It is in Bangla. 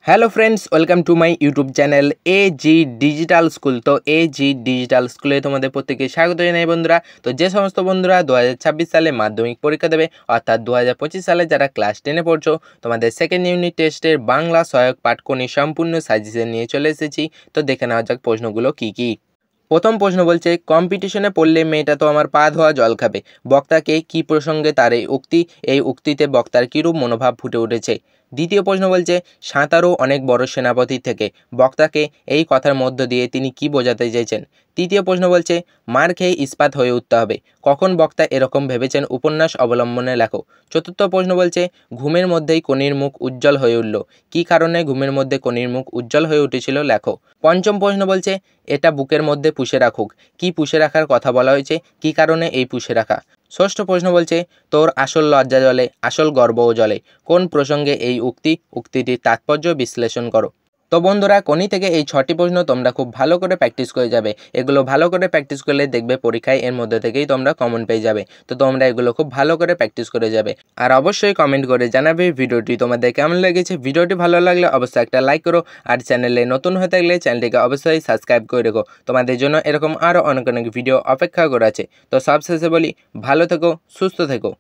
Hello friends, welcome to my YouTube channel AG digital school. তো এজি ডিজিটাল স্কুলে তোমাদের প্রত্যেকে স্বাগত জানাই বন্ধুরা। তো যে সমস্ত বন্ধুরা 2026 সালে মাধ্যমিক পরীক্ষা দেবে, অর্থাৎ 2025 সালে যারা ক্লাস 10-এ পড়ছো, তোমাদের সেকেন্ড ইউনিট টেস্টের বাংলা সহায়ক পাঠক্রমে সম্পূর্ণ সাজেশন নিয়ে চলে এসেছি। তো দেখে নেওয়া যাক প্রশ্নগুলো কী কী। প্রথম প্রশ্ন বলছে, কম্পিটিশনে পড়লে মেয়েটা তো আমার পা ধোয়া জল খাবে। বক্তাকে কি প্রসঙ্গে তার এই উক্তিতে বক্তার কীরূপ মনোভাব ফুটে উঠেছে। দ্বিতীয় প্রশ্ন বলছে, সাঁতারও অনেক বড় সেনাপতি থেকে বক্তাকে এই কথার মধ্য দিয়ে তিনি কি বোঝাতে চেয়েছেন। তৃতীয় প্রশ্ন বলছে, মার খেয়ে ইস্পাত হয়ে উঠতে হবে, কখন বক্তা এরকম ভেবেছেন উপন্যাস অবলম্বনে লেখো। চতুর্থ প্রশ্ন বলছে, ঘুমের মধ্যেই কনির মুখ উজ্জ্বল হয়ে উঠল, কী কারণে ঘুমের মধ্যে কনির মুখ উজ্জ্বল হয়ে উঠেছিল লেখো। পঞ্চম প্রশ্ন বলছে, এটা বুকের মধ্যে পুষে রাখুক, কি পুষে রাখার কথা বলা হয়েছে, কী কারণে এই পুষে রাখা। ষষ্ঠ প্রশ্ন বলছে, তোর আসল লজ্জা জলে আসল গর্বও জলে, কোন প্রসঙ্গে এই উক্তিটির তাৎপর্য বিশ্লেষণ করো। তো বন্ধুরা, কোনি থেকে এই 6টি প্রশ্ন তোমরা খুব ভালো করে প্র্যাকটিস করে যাবে। এগুলো ভালো করে প্র্যাকটিস করলে দেখবে পরীক্ষায় এর মধ্যে থেকেই তোমরা কমন পেয়ে যাবে। তো তোমরা এগুলো খুব ভালো করে প্র্যাকটিস করে যাবে। আর অবশ্যই কমেন্ট করে জানাবে ভিডিওটি তোমাদের কেমন লেগেছে। ভিডিওটি ভালো লাগলে অবশ্যই একটা লাইক করো, আর চ্যানেলে নতুন হয়ে থাকলে চ্যানেলটিকে অবশ্যই সাবস্ক্রাইব করে রেখো। তোমাদের জন্য এরকম আরও অনেক অনেক ভিডিও অপেক্ষা করে আছে। তো সবশেষে বলি, ভালো থেকো, সুস্থ থেকো।